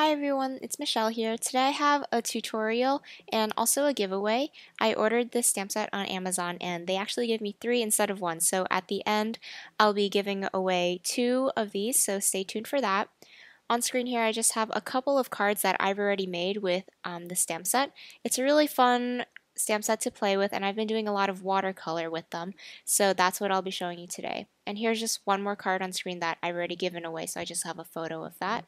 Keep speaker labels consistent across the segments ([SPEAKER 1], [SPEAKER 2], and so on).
[SPEAKER 1] Hi everyone, it's Michelle here. Today I have a tutorial and also a giveaway. I ordered this stamp set on Amazon and they actually gave me 3 instead of 1. So at the end I'll be giving away 2 of these, so stay tuned for that. On screen here I just have a couple of cards that I've already made with the stamp set. It's a really fun stamp set to play with and I've been doing a lot of watercolor with them, so that's what I'll be showing you today. And here's just one more card on screen that I've already given away, so I just have a photo of that.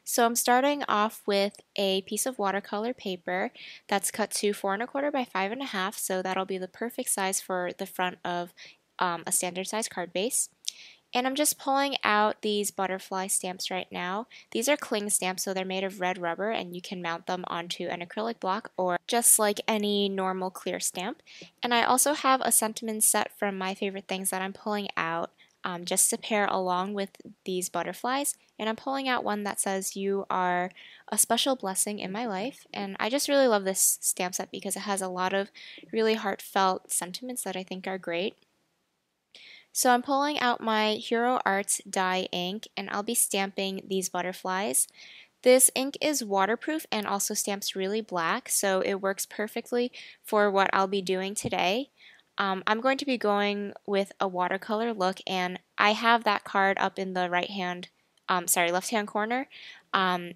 [SPEAKER 1] So I'm starting off with a piece of watercolor paper that's cut to 4 1/4 by 5 1/2, so that'll be the perfect size for the front of a standard size card base. And I'm just pulling out these butterfly stamps right now. These are cling stamps, so they're made of red rubber and you can mount them onto an acrylic block or just like any normal clear stamp. And I also have a sentiment set from My Favorite Things that I'm pulling out just to pair along with these butterflies. And I'm pulling out one that says, "You are a special blessing in my life." And I just really love this stamp set because it has a lot of really heartfelt sentiments that I think are great. So I'm pulling out my Hero Arts dye ink and I'll be stamping these butterflies. This ink is waterproof and also stamps really black, so it works perfectly for what I'll be doing today. I'm going to be going with a watercolor look, and I have that card up in the left-hand corner,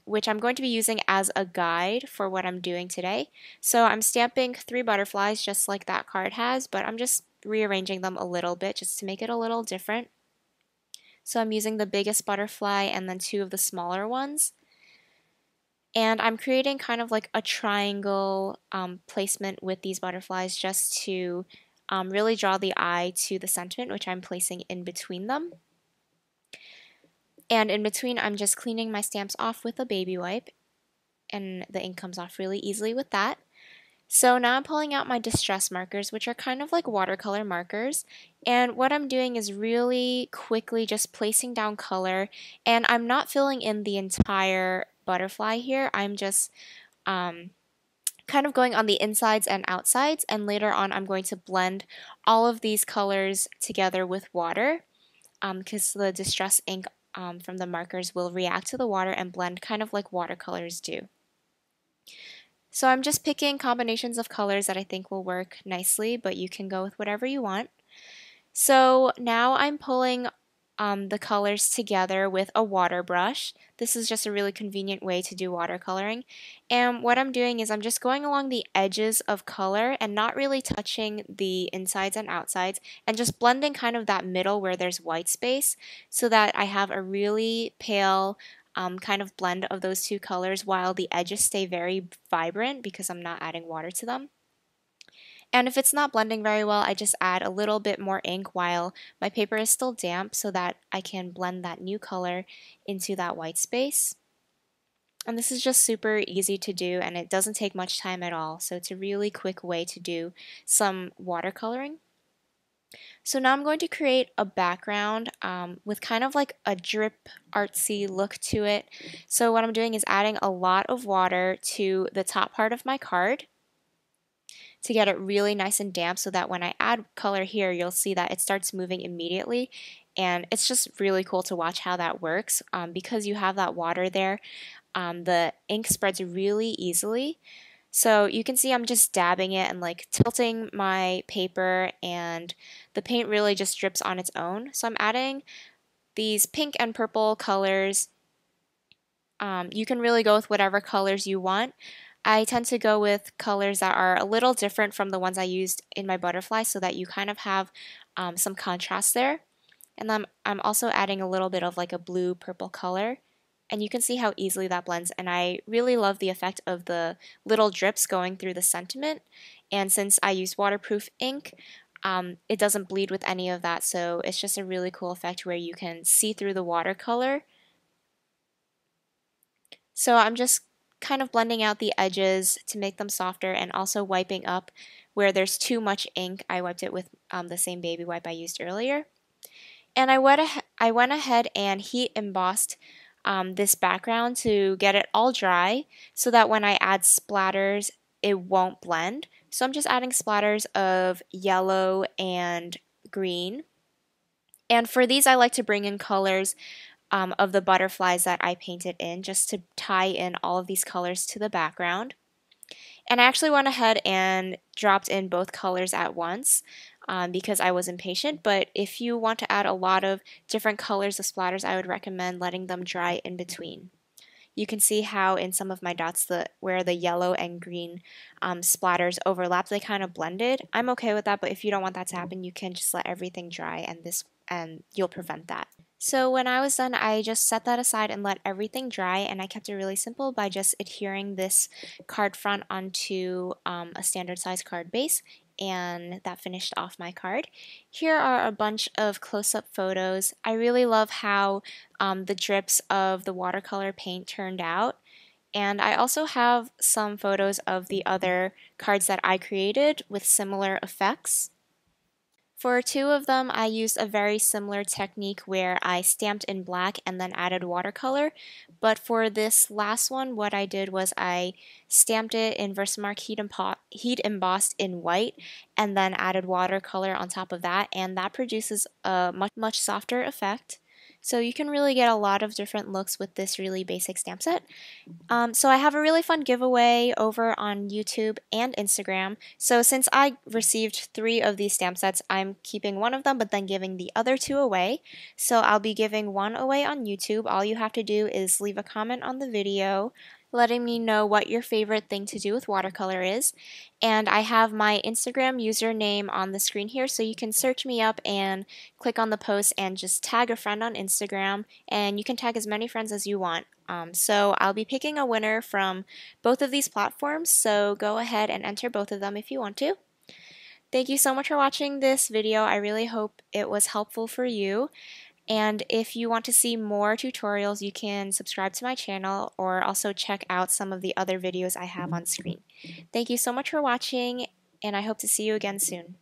[SPEAKER 1] which I'm going to be using as a guide for what I'm doing today. So I'm stamping 3 butterflies just like that card has, but I'm just rearranging them a little bit just to make it a little different. So I'm using the biggest butterfly and then 2 of the smaller ones. And I'm creating kind of like a triangle placement with these butterflies just to really draw the eye to the sentiment, which I'm placing in between them. And in between, I'm just cleaning my stamps off with a baby wipe, and the ink comes off really easily with that. So now I'm pulling out my distress markers, which are kind of like watercolor markers, and what I'm doing is really quickly just placing down color, and I'm not filling in the entire butterfly here. I'm just kind of going on the insides and outsides, and later on I'm going to blend all of these colors together with water because the distress ink from the markers will react to the water and blend kind of like watercolors do. So I'm just picking combinations of colors that I think will work nicely, but you can go with whatever you want. So now I'm pulling the colors together with a water brush. This is just a really convenient way to do watercoloring. And what I'm doing is I'm just going along the edges of color and not really touching the insides and outsides, and just blending kind of that middle where there's white space so that I have a really pale kind of blend of those 2 colors while the edges stay very vibrant because I'm not adding water to them. And if it's not blending very well, I just add a little bit more ink while my paper is still damp so that I can blend that new color into that white space. And this is just super easy to do, and it doesn't take much time at all, so it's a really quick way to do some watercoloring. So now I'm going to create a background with kind of like a drip artsy look to it. So what I'm doing is adding a lot of water to the top part of my card to get it really nice and damp so that when I add color here, you'll see that it starts moving immediately. And it's just really cool to watch how that works because you have that water there. The ink spreads really easily. So you can see I'm just dabbing it and like tilting my paper, and the paint really just drips on its own. So I'm adding these pink and purple colors. You can really go with whatever colors you want. I tend to go with colors that are a little different from the ones I used in my butterfly so that you kind of have some contrast there. And then I'm also adding a little bit of like a blue-purple color. And you can see how easily that blends, and I really love the effect of the little drips going through the sentiment. And since I use waterproof ink, it doesn't bleed with any of that, so it's just a really cool effect where you can see through the watercolor. So I'm just kind of blending out the edges to make them softer and also wiping up where there's too much ink. I wiped it with the same baby wipe I used earlier. And I went ahead and heat embossed this background to get it all dry so that when I add splatters, it won't blend. So I'm just adding splatters of yellow and green. And for these, I like to bring in colors of the butterflies that I painted in, just to tie in all of these colors to the background. And I actually went ahead and dropped in both colors at once because I was impatient. But if you want to add a lot of different colors of splatters, I would recommend letting them dry in between. You can see how in some of my dots, where the yellow and green splatters overlap, they kind of blended. I'm okay with that, but if you don't want that to happen, you can just let everything dry, and you'll prevent that. So when I was done, I just set that aside and let everything dry, and I kept it really simple by just adhering this card front onto a standard size card base, and that finished off my card. Here are a bunch of close-up photos. I really love how the drips of the watercolor paint turned out. And I also have some photos of the other cards that I created with similar effects. For two of them, I used a very similar technique where I stamped in black and then added watercolor. But for this last one, what I did was I stamped it in Versamark heat embossed in white and then added watercolor on top of that, and that produces a much softer effect. So you can really get a lot of different looks with this really basic stamp set. So I have a really fun giveaway over on YouTube and Instagram. So since I received 3 of these stamp sets, I'm keeping one of them but then giving the other 2 away. So I'll be giving one away on YouTube. All you have to do is leave a comment on the video letting me know what your favorite thing to do with watercolor is. And I have my Instagram username on the screen here, so you can search me up and click on the post and just tag a friend on Instagram, and you can tag as many friends as you want. So I'll be picking a winner from both of these platforms, so go ahead and enter both of them if you want to. Thank you so much for watching this video. I really hope it was helpful for you. And if you want to see more tutorials, you can subscribe to my channel or also check out some of the other videos I have on screen. Thank you so much for watching, and I hope to see you again soon.